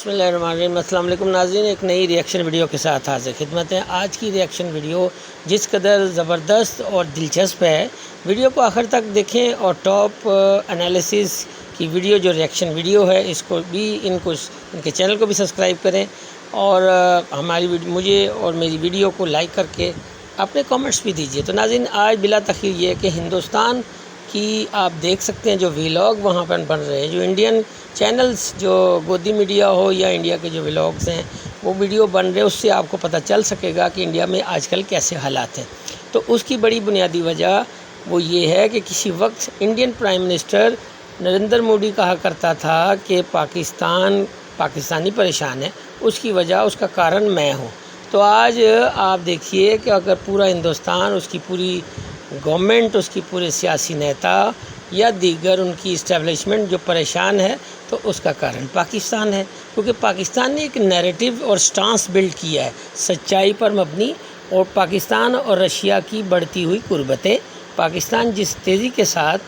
बिस्मिल्लाहिर्रहमानिर्रहीम। अस्सलाम वालेकुम नाज़रीन, एक नई रिएक्शन वीडियो के साथ हाज़िर खिदमत है। आज की रिएक्शन वीडियो जिस कदर ज़बरदस्त और दिलचस्प है, वीडियो को आखिर तक देखें और टॉप एनालिसिस की वीडियो जो रिएक्शन वीडियो है इसको भी इनके चैनल को भी सब्सक्राइब करें और मुझे और मेरी वीडियो को लाइक करके अपने कमेंट्स भी दीजिए। तो नाज़रीन, आज बिला तख़ीर ये है कि हिंदुस्तान कि आप देख सकते हैं जो व्लॉग वहाँ पर बन रहे हैं, जो इंडियन चैनल्स जो गोदी मीडिया हो या इंडिया के जो व्लॉग्स हैं वो वीडियो बन रहे हैं, उससे आपको पता चल सकेगा कि इंडिया में आजकल कैसे हालात हैं। तो उसकी बड़ी बुनियादी वजह वो ये है कि किसी वक्त Indian prime minister Narendra Modi कहा करता था कि पाकिस्तानी परेशान है, उसकी वजह उसका कारण मैं हूँ। तो आज आप देखिए कि अगर पूरा हिंदुस्तान, उसकी पूरी गवर्नमेंट, उसकी पूरे सियासी नेता या दीगर उनकी इस्टेब्लिशमेंट जो परेशान है, तो उसका कारण पाकिस्तान है। क्योंकि पाकिस्तान ने एक नैरेटिव और स्टांस बिल्ड किया है सच्चाई पर मबनी, और पाकिस्तान और रशिया की बढ़ती हुई कुर्बतें, पाकिस्तान जिस तेज़ी के साथ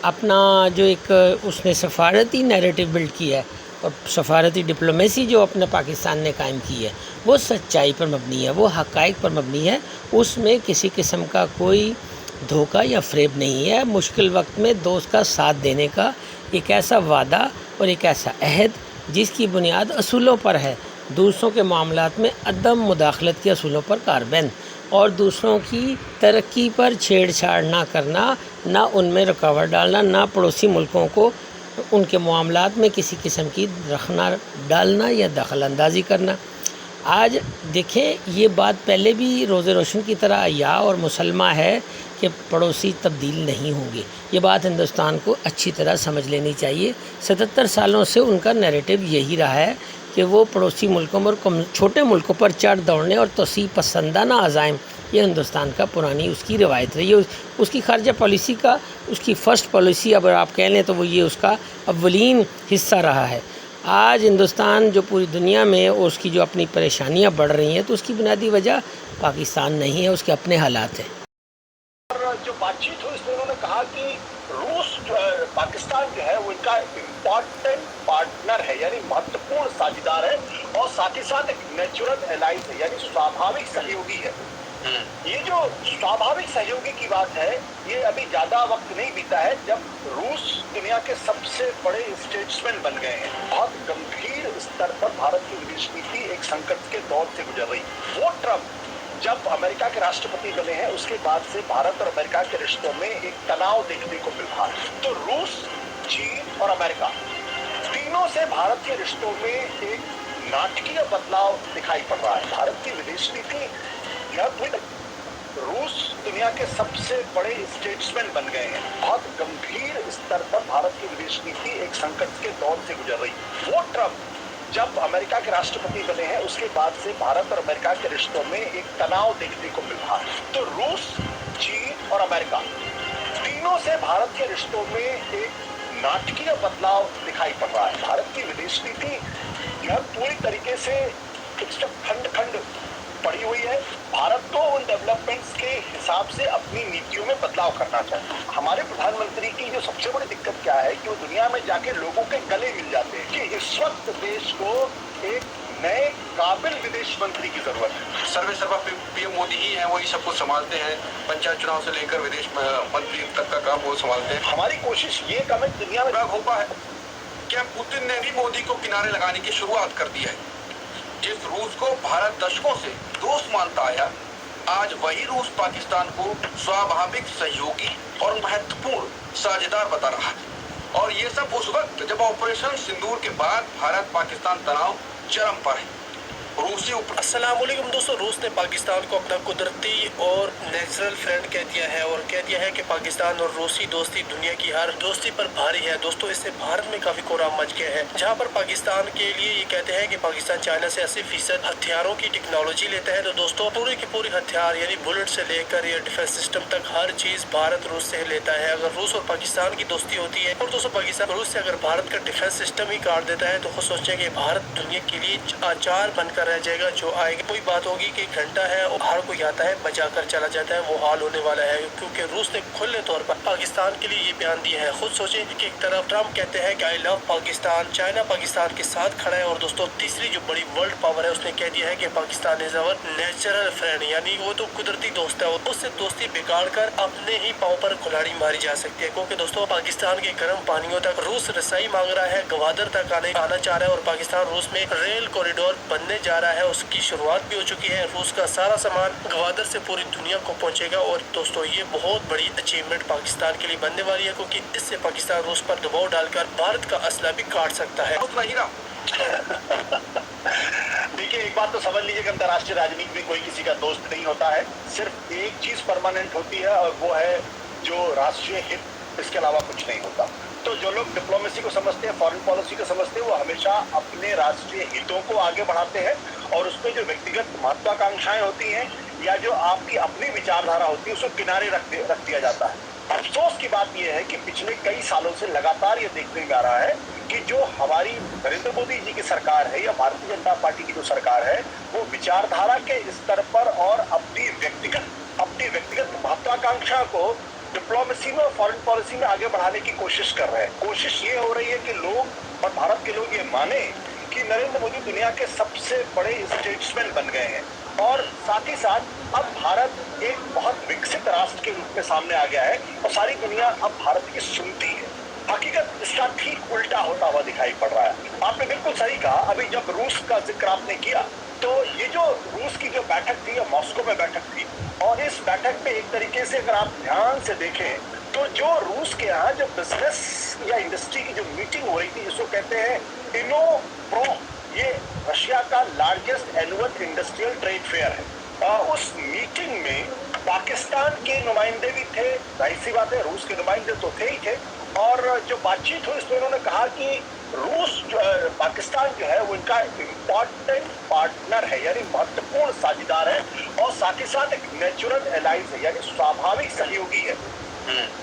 अपना जो एक उसने सफारती नैरेटिव बिल्ड किया है और सफारती डिप्लोमेसी जो अपने पाकिस्तान ने कायम की है, वो सच्चाई पर मबनी है, वो हक़ाइक़ पर मबनी है। उसमें किसी किस्म का कोई धोखा या फ़रेब नहीं है। मुश्किल वक्त में दोस्त का साथ देने का एक ऐसा वादा और एक ऐसा अहद जिसकी बुनियाद असूलों पर है, दूसरों के मामलात में अदम मुदाखलत के असूलों पर कारबंद, और दूसरों की तरक्की पर छेड़छाड़ ना करना, ना उनमें रुकावट डालना, ना पड़ोसी मुल्कों को उनके मामलात में किसी किस्म की डालना या दखल अंदाज़ी करना। आज देखें, ये बात पहले भी रोज़े रोशन की तरह अय्या और मुसलमा है कि पड़ोसी तब्दील नहीं होंगे। ये बात हिंदुस्तान को अच्छी तरह समझ लेनी चाहिए। 77 सालों से उनका नैरेटिव यही रहा है कि वो पड़ोसी मुल्कों और छोटे मुल्कों पर चढ़ दौड़ने और तोसी पसंदाना अज़ाइम, ये हिंदुस्तान का पुरानी उसकी रवायत रही है। उसकी खारजा पॉलिसी का उसकी फ़र्स्ट पॉलिसी अगर आप कह लें तो वो ये उसका अव्वलीन हिस्सा रहा है। आज हिंदुस्तान जो पूरी दुनिया में उसकी जो अपनी परेशानियां बढ़ रही हैं, तो उसकी बुनियादी वजह पाकिस्तान नहीं है, उसके अपने हालात हैं। जो बातचीत हुई इसमें उन्होंने कहा कि रूस जो है, पाकिस्तान जो है वो इनका इम्पोर्टेंट पार्टनर है, यानी महत्वपूर्ण साझेदार है, और साथ ही साथ एक नेचुरल एलाइज है, यानी स्वाभाविक सहयोगी है। ये जो स्वाभाविक सहयोगी की बात है, ये अभी ज्यादा वक्त नहीं बीता है जब रूस दुनिया के सबसे बड़े स्टेट्समैन बन गए हैं। बहुत गंभीर स्तर पर भारत की विदेश नीति एक संकट के दौर से गुजर रही। वो ट्रम्प जब अमेरिका के राष्ट्रपति बने हैं, उसके बाद से भारत और अमेरिका के रिश्तों में एक तनाव देखने को मिल रहा है। तो रूस, चीन और अमेरिका तीनों से भारत के रिश्तों में एक नाटकीय बदलाव दिखाई पड़ रहा है। भारत की विदेश नीति, रूस दुनिया के सबसे बड़े स्टेट्समैन बन गए हैं। बहुत गंभीर स्तर पर भारत की विदेश नीति एक संकट के दौर से गुजर रही। वो ट्रम्प जब अमेरिका के राष्ट्रपति बने हैं, उसके बाद से भारत और अमेरिका के रिश्तों में एक तनाव देखने को मिल रहा है। तो रूस, चीन और अमेरिका तीनों से भारत के रिश्तों में एक नाटकीय बदलाव दिखाई पड़ रहा है। भारत की विदेश नीति यह पूरी तरीके से खंड खंड पड़ी हुई है। भारत को उन डेवलपमेंट्स के हिसाब से अपनी नीतियों में बदलाव करना चाहिए। हमारे प्रधानमंत्री की जो सबसे बड़ी दिक्कत क्या है कि वो दुनिया में जाके लोगों के गले मिल जाते हैं कि इस वक्त देश को एक नए काबिल विदेश मंत्री की जरूरत है। सर्वा पीएम मोदी ही है, वही सब कुछ संभालते हैं, पंचायत चुनाव से लेकर विदेश मंत्री तक का काम वो संभालते हैं। हमारी कोशिश ये कम है दुनिया में होगा है क्या पुतिन ने भी मोदी को किनारे लगाने की शुरुआत कर दी है। जिस रूस को भारत दशकों से दोस्त मानता आया, आज वही रूस पाकिस्तान को स्वाभाविक सहयोगी और महत्वपूर्ण साझेदार बता रहा है। और ये सब उस वक्त जब ऑपरेशन सिंदूर के बाद भारत पाकिस्तान तनाव चरम पर है। रूसी अस्सलाम वालेकुम दोस्तों, रूस ने पाकिस्तान को अपना कुदरती और नेचुरल फ्रेंड कह दिया है और कह दिया है कि पाकिस्तान और रूसी दोस्ती दुनिया की हर दोस्ती पर भारी है। दोस्तों, इससे भारत में काफी कोहराम मच गया है, जहां पर पाकिस्तान के लिए ये कहते हैं कि पाकिस्तान चाइना से 80% हथियारों की टेक्नोलॉजी लेता है। तो दोस्तों, पूरी की पूरी हथियार यानी बुलेट से लेकर या डिफेंस सिस्टम तक हर चीज भारत रूस से लेता है। अगर रूस और पाकिस्तान की दोस्ती होती है, और दोस्तों पाकिस्तान रूस से अगर भारत का डिफेंस सिस्टम ही काट देता है, तो खुद सोचें कि भारत दुनिया के लिए आचार बनकर घंटा रह जाएगा जो आएगा। कोई बात होगी कि घंटा है और हर कोई आता है बचा कर चला जाता है, वो हाल होने वाला है, क्योंकि रूस ने खुले तौर पर पाकिस्तान के लिए ये बयान दिया है। खुद सोचे कि एक तरफ ट्रम्प कहते हैं कि I love Pakistan, China Pakistan के साथ खड़ा है, और दोस्तों तीसरी जो बड़ी वर्ल्ड पावर है उसने कह दिया है कि Pakistan is our natural friend, यानी वो तो कुदरती दोस्त है, उससे दोस्ती बिगाड़ कर अपने ही पाँव पर कुल्हाड़ी मारी जा सकती है। क्योंकि दोस्तों पाकिस्तान के गर्म पानियों तक रूस रसाई मांग रहा है, गवादर तक आना चाह रहा है, और पाकिस्तान रूस में रेल कॉरिडोर बनने जा रहा है, उसकी शुरुआत भी हो चुकी है। रूस का सारा सामान गवादर से पूरी दुनिया को पहुंचेगा, और दोस्तों ये बहुत बड़ी अचीवमेंट पाकिस्तान के लिए बनने वाली है, क्योंकि इससे पाकिस्तान रूस पर दबाव डालकर भारत का असला भी काट सकता है। देखिए, एक बात तो समझ लीजिए कि अंतर्राष्ट्रीय राजनीति में कोई किसी का दोस्त नहीं होता है। सिर्फ एक चीज परमानेंट होती है और वो है जो राष्ट्रीय हित, इसके अलावा कुछ नहीं होता। तो जो लोग डिप्लोमेसी को समझते हैं, फॉरेन पॉलिसी को समझते हैं, वो हमेशा अपने राष्ट्रीय हितों को आगे बढ़ाते हैं, और उसमें जो व्यक्तिगत महत्वाकांक्षाएं होती हैं या जो आपकी अपनी विचारधारा होती है उसको किनारे रख दिया जाता है। अफसोस की बात यह है कि पिछले कई सालों से लगातार ये देखने में आ रहा है कि जो हमारी नरेंद्र मोदी जी की सरकार है या भारतीय जनता पार्टी की जो सरकार है, वो विचारधारा के स्तर पर और अपनी व्यक्तिगत महत्वाकांक्षा को डिप्लोमेसी में और फॉरेन पॉलिसी में आगे बढ़ाने की कोशिश कर रहे हैं। कोशिश ये हो रही है कि लोग और भारत के लोग ये माने कि नरेंद्र मोदी दुनिया के सबसे बड़े स्टेट्समैन बन गए हैं, और साथ ही साथ अब भारत एक बहुत विकसित राष्ट्र के रूप में सामने आ गया है और सारी दुनिया अब भारत की सुनती है। हकीकत इसका ठीक उल्टा होता हुआ दिखाई पड़ रहा है। आपने बिल्कुल सही कहा। अभी जब रूस का जिक्र आपने किया, तो ये जो रूस की जो बैठक थी, ये मॉस्को में बैठक थी, और इस बैठक में एक तरीके से अगर आप ध्यान से देखें तो जो रूस के यहाँ जो बिजनेस या इंडस्ट्री की जो मीटिंग हो रही थी, जिसको कहते हैं इनोप्रो, ये रशिया का largest annual industrial trade fair है। उस मीटिंग में पाकिस्तान के नुमाइंदे भी थे, जाहिर सी बात है रूस के नुमाइंदे तो थे ही थे, और जो बातचीत हुई उसमें उन्होंने कहा कि रूस पाकिस्तान जो है वो इनका इम्पॉर्टेंट पार्टनर है, यानी महत्वपूर्ण साझेदार है, और साथ ही साथ एक नेचुरल एलाइज है, यानी स्वाभाविक सहयोगी है।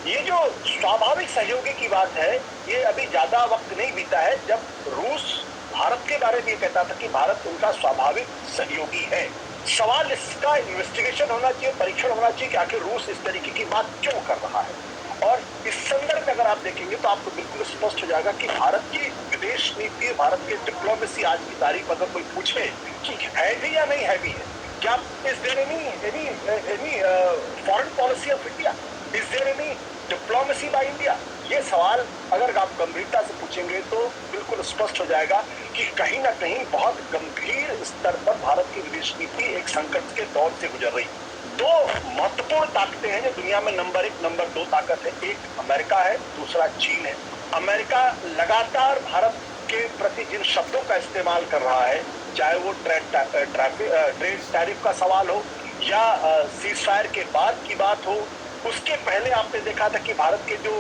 ये जो स्वाभाविक सहयोगी की बात है, ये अभी ज्यादा वक्त नहीं बीता है जब रूस भारत के बारे में ये कहता था कि भारत उनका स्वाभाविक सहयोगी है। सवाल इसका इन्वेस्टिगेशन होना चाहिए, परीक्षण होना चाहिए कि आखिर रूस इस तरीके की बात क्यों कर रहा है। और इस संदर्भ में अगर आप देखेंगे तो आपको बिल्कुल स्पष्ट हो जाएगा कि भारत की विदेश नीति, भारत की डिप्लोमेसी आज की तारीख अगर कोई पूछे कि है भी या नहीं है भी है, क्या is there any foreign policy of India, is there any diplomacy by India, ये सवाल अगर आप गंभीरता से पूछेंगे तो बिल्कुल स्पष्ट हो जाएगा कि कहीं ना कहीं बहुत गंभीर स्तर पर भारत की विदेश नीति एक संकट के दौर से गुजर रही। दो महत्वपूर्ण ताकतें हैं जो दुनिया में नंबर 1, नंबर 2 ताकत है, एक अमेरिका है, दूसरा चीन है। अमेरिका लगातार भारत के प्रति जिन शब्दों का इस्तेमाल कर रहा है, चाहे वो ट्रेड टैरिफ का सवाल हो या सीजफायर के बाद की बात हो, उसके पहले आपने देखा था कि भारत के जो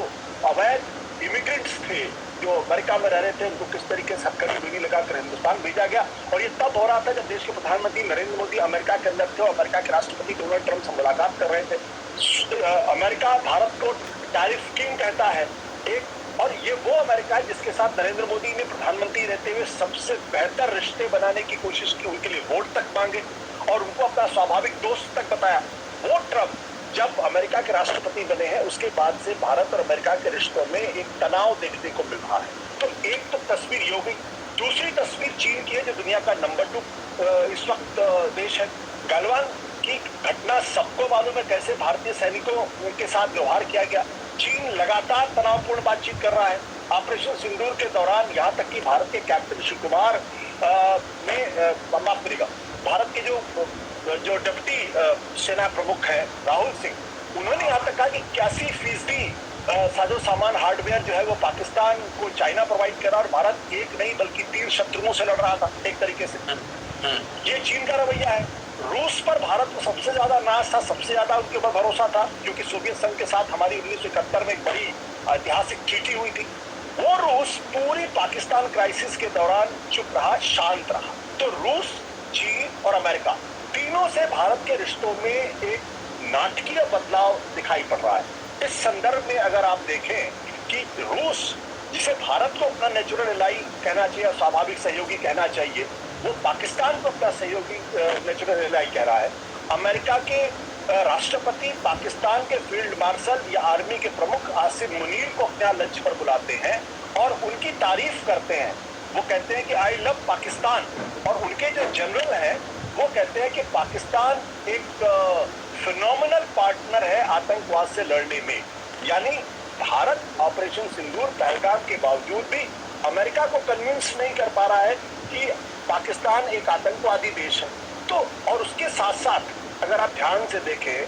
अवैध इमिग्रेंट्स थे जो अमेरिका में रह रहे थे, उनको किस तरीके से हथकड़ी डोरी लगाकर हिंदुस्तान भेजा गया। और ये तब हो रहा था जब देश के प्रधानमंत्री नरेंद्र मोदी अमेरिका के अंदर थे और अमेरिका के राष्ट्रपति डोनाल्ड ट्रंप से मुलाकात कर रहे थे। अमेरिका भारत को टैरिफ किंग कहता है एक, और ये वो अमेरिका है जिसके साथ नरेंद्र मोदी ने प्रधानमंत्री रहते हुए सबसे बेहतर रिश्ते बनाने की कोशिश की, उनके लिए वोट तक मांगे और उनको अपना स्वाभाविक दोस्त तक बताया। वो ट्रंप जब अमेरिका के राष्ट्रपति बने हैं उसके बाद से भारत और अमेरिका के रिश्तों में एक तनाव देखने को मिल रहा है। तो एक तो तस्वीर ये हो गई। दूसरी तस्वीर चीन की है जो दुनिया का नंबर 2 इस वक्त देश है। गलवान की घटना सबको मालूम है, कैसे भारतीय सैनिकों के साथ व्यवहार किया गया। चीन लगातार तनावपूर्ण बातचीत कर रहा है। ऑपरेशन सिंदूर के दौरान यहाँ तक कि भारत के कैप्टन शिव कुमार ने माफ करेगा, भारत के जो डिप्टी सेना प्रमुख है राहुल सिंह, उन्होंने यहाँ तक कहा कि 81% साजो सामान हार्डवेयर जो है वो पाकिस्तान को चाइना प्रोवाइड कर रहा, और भारत एक नहीं बल्कि 3 शत्रुओं से लड़ रहा था एक तरीके से। ये चीन का रवैया है। रूस पर भारत को सबसे ज्यादा नाज था, सबसे ज्यादा उनके ऊपर भरोसा था, क्योंकि सोवियत संघ के साथ हमारी 1971 में एक बड़ी ऐतिहासिक ट्रीटी हुई थी। वो रूस पूरी पाकिस्तान क्राइसिस के दौरान चुप रहा, शांत रहा। तो रूस, चीन और अमेरिका तीनों से भारत के रिश्तों में एक नाटकीय बदलाव दिखाई पड़ रहा है। इस संदर्भ में अगर आप देखें कि रूस, जिसे भारत को अपना नेचुरल एलाई कहना चाहिए, स्वाभाविक सहयोगी कहना चाहिए, वो पाकिस्तान को अपना सहयोगी नेचुरल एलाई कह रहा है। अमेरिका के राष्ट्रपति पाकिस्तान के फील्ड मार्शल या आर्मी के प्रमुख आसिम मुनीर को अपने यहाँ लंच पर बुलाते हैं और उनकी तारीफ करते हैं। वो कहते हैं कि आई लव पाकिस्तान, और उनके जो जनरल हैं वो कहते हैं कि पाकिस्तान एक फिनोमिनल पार्टनर है आतंकवाद से लड़ने में। यानी भारत ऑपरेशन सिंदूर पहलगाम के बावजूद भी अमेरिका को कन्विंस नहीं कर पा रहा है कि पाकिस्तान एक आतंकवादी देश है। तो और उसके साथ साथ अगर आप ध्यान से देखें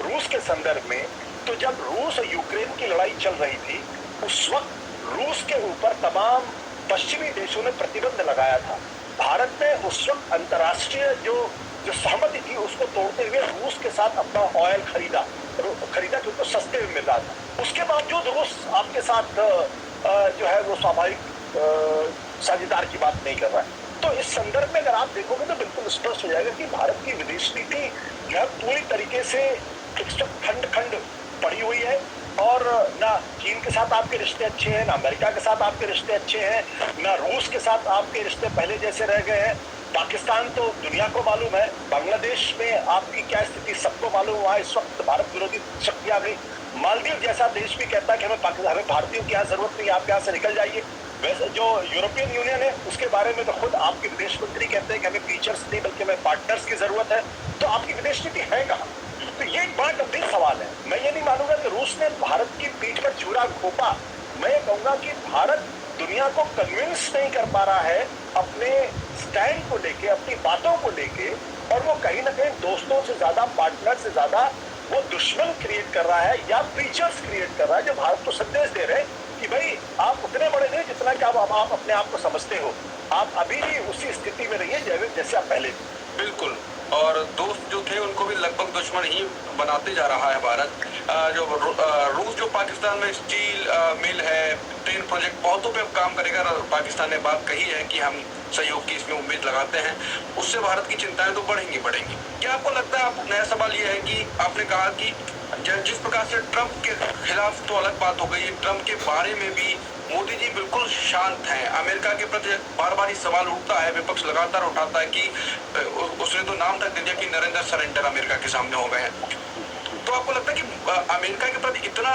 रूस के संदर्भ में, तो जब रूस और यूक्रेन की लड़ाई चल रही थी उस वक्त रूस के ऊपर तमाम पश्चिमी देशों ने प्रतिबंध लगाया था। भारत ने उस वक्त अंतर्राष्ट्रीय जो सहमति थी उसको तोड़ते हुए रूस के साथ अपना ऑयल खरीदा क्योंकि तो सस्ते में मिल रहा था। उसके बावजूद रूस आपके साथ जो है वो स्वाभाविक साझेदार की बात नहीं कर रहा है। तो इस संदर्भ में अगर आप देखोगे तो बिल्कुल स्पष्ट हो जाएगा कि भारत की विदेश नीति जो है पूरी तरीके से खंड खंड पड़ी हुई है, और ना चीन के साथ आपके रिश्ते अच्छे हैं, ना अमेरिका के साथ आपके रिश्ते अच्छे हैं, ना रूस के साथ आपके रिश्ते पहले जैसे रह गए हैं। पाकिस्तान तो दुनिया को मालूम है, बांग्लादेश में आपकी क्या स्थिति सबको मालूम हुआ है। इस वक्त भारत विरोधी शक्तियां गई। मालदीव जैसा देश भी कहता है कि हमें भारतीयों की यहाँ जरूरत नहीं, आप यहाँ से निकल जाइए। वैसे जो यूरोपियन यूनियन है उसके बारे में तो खुद आपके विदेश मंत्री कहते हैं कि हमें फीचर्स नहीं बल्कि हमें पार्टनर्स की जरूरत है। तो आपकी विदेश नीति है कहाँ? तो ये एक बड़ा गंभीर सवाल है। मैं ये नहीं मानूंगा कि रूस ने भारत की पीठ पर छुरा घोंपा। मैं ये कहूंगा कि भारत दुनिया को कन्विंस नहीं कर पा रहा है अपने स्टैंड को लेके, अपनी बातों को लेके, और वो कहीं ना कहीं दोस्तों से ज्यादा, पार्टनर से ज्यादा वो दुश्मन क्रिएट कर रहा है या फीचर्स क्रिएट कर रहा है जो भारत को संदेश दे रहे हैं कि भाई आप उतने बड़े नहीं जितना कि आप अपने आप को समझते हो। आप अभी भी उसी स्थिति में रहिए जैसे आप पहले थे। बिल्कुल, और दोस्त जो थे उनको भी लगभग दुश्मन ही बनाते जा रहा है भारत। जो रूस जो पाकिस्तान में स्टील मिल है, ट्रेन प्रोजेक्ट बहुतों पे अब काम करेगा। पाकिस्तान ने बात कही है कि हम सहयोग की इसमें उम्मीद लगाते हैं, उससे भारत की चिंताएं तो बढ़ेंगी। क्या आपको लगता है, आप नया सवाल ये है कि आपने कहा कि जिस प्रकार से ट्रंप के खिलाफ तो अलग बात हो गई, ट्रंप के बारे में भी मोदी जी बिल्कुल शांत हैं। अमेरिका के प्रति बार बार ही सवाल उठता है, विपक्ष लगातार उठाता है कि उसने तो नाम तक दे दिया कि नरेंद्र सरेंडर अमेरिका के सामने हो गए हैं। तो आपको लगता है कि अमेरिका के प्रति इतना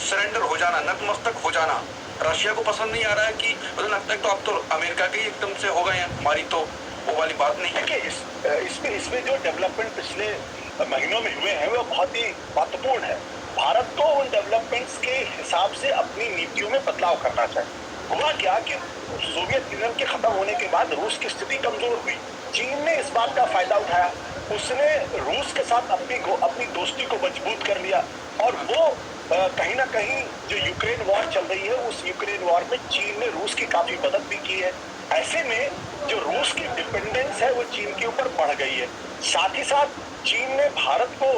सरेंडर हो जाना, नतमस्तक हो जाना रशिया को पसंद नहीं आ रहा है? कि मुझे लगता है तो अब तो अमेरिका के ही एकदम से हो गए हैं, हमारी तो वो वाली बात नहीं है। कि इसमें जो डेवलपमेंट पिछले महीनों में हुए हैं वो बहुत ही महत्वपूर्ण है। भारत को उन डेवलपमेंट्स के हिसाब से अपनी नीतियों में बदलाव करना चाहिए। हुआ क्या कि सोवियत यूनियन के खत्म होने के बाद रूस की स्थिति कमजोर हुई। चीन ने इस बात का फायदा उठाया, उसने रूस के साथ अपनी दोस्ती को मजबूत कर लिया, और वो कहीं ना कहीं जो यूक्रेन वॉर चल रही है उस यूक्रेन वॉर में चीन ने रूस की काफी मदद भी की है। ऐसे में जो रूस की डिपेंडेंस है वो चीन के ऊपर बढ़ गई है। साथ ही साथ चीन ने भारत को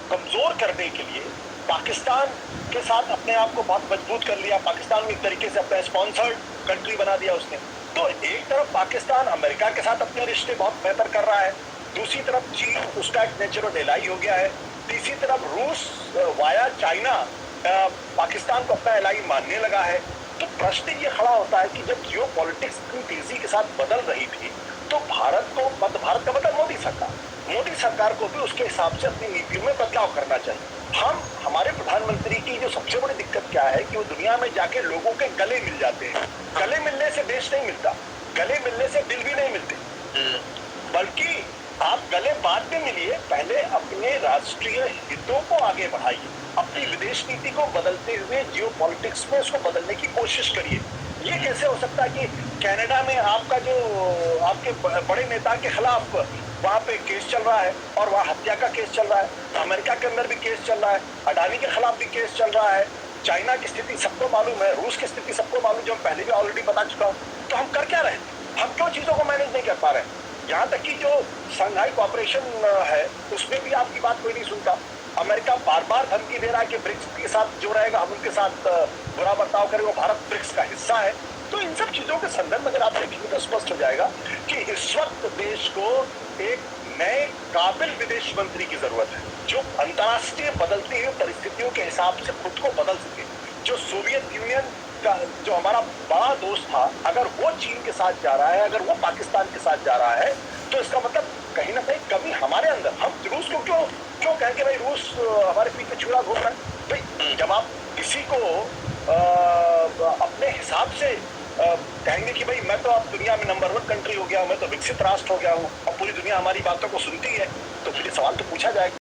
कमजोर करने के लिए पाकिस्तान के साथ अपने आप को बहुत मजबूत कर लिया। पाकिस्तान को एक तरीके से अपना स्पॉन्सर्ड कंट्री बना दिया उसने। तो एक तरफ पाकिस्तान अमेरिका के साथ अपने रिश्ते बहुत बेहतर कर रहा है, दूसरी तरफ चीन उसका एक नेचुरल एलाई हो गया है, तीसरी तरफ रूस वाया चाइना पाकिस्तान को अपना एलाई मानने लगा है। तो प्रश्न ये खड़ा होता है कि जब जियो पॉलिटिक्स इतनी तेजी के साथ बदल रही थी तो भारत का मतलब मोदी सरकार को भी उसके हिसाब से अपनी नीतियों में बदलाव करना चाहिए। हमारे प्रधानमंत्री की जो सबसे बड़ी दिक्कत क्या है कि वो दुनिया में जाके लोगों के गले मिल जाते हैं। गले मिलने से देश नहीं मिलता, गले मिलने से दिल भी नहीं मिलते, बल्कि आप गले बाद में मिलिए, पहले अपने राष्ट्रीय हितों को आगे बढ़ाइए, अपनी विदेश नीति को बदलते हुए जियो पॉलिटिक्स में उसको बदलने की कोशिश करिए। ये कैसे हो सकता है कि कनाडा में आपका जो आपके बड़े नेता के खिलाफ वहाँ पे केस चल रहा है और वहाँ हत्या का केस चल रहा है, अमेरिका के अंदर भी केस चल रहा है, अडानी के खिलाफ भी केस चल रहा है, चाइना की स्थिति सबको मालूम है, रूस की स्थिति सबको मालूम, जो हम पहले भी ऑलरेडी बता चुका हूँ। तो हम कर क्या रहे हैं? हम क्यों चीजों को मैनेज नहीं कर पा रहे हैं? यहाँ तक कि जो शंघाई कोऑपरेशन है उसमें भी आपकी बात कोई नहीं सुनता। अमेरिका बार बार धमकी दे रहा है कि ब्रिक्स के साथ जो रहेगा हम उनके साथ बुरा बर्ताव करेंगे, भारत ब्रिक्स का हिस्सा है। तो इन सब चीजों के संदर्भ में अगर आप देखेंगे तो स्पष्ट हो जाएगा कि इस वक्त देश को एक नए काबिल विदेश मंत्री की जरूरत है, जो अंतर्राष्ट्रीय बदलती हुई परिस्थितियों के हिसाब से खुद को बदल सके, जो सोवियत यूनियन का जो हमारा बड़ा दोस्त था, अगर वो चीन के साथ जा रहा है, अगर वो पाकिस्तान के साथ जा रहा है, तो इसका मतलब कहीं ना कहीं कमी हमारे अंदर। हम रूस को क्यों कहेंगे भाई रूस हमारे पीछे छुरा घूम रहा है? भाई जब आप किसी को अपने हिसाब से कहेंगे कि भाई मैं तो अब दुनिया में नंबर 1 कंट्री हो गया हूँ, मैं तो विकसित राष्ट्र हो गया हूँ और पूरी दुनिया हमारी बातों को सुनती है, तो फिर सवाल तो पूछा जाएगा।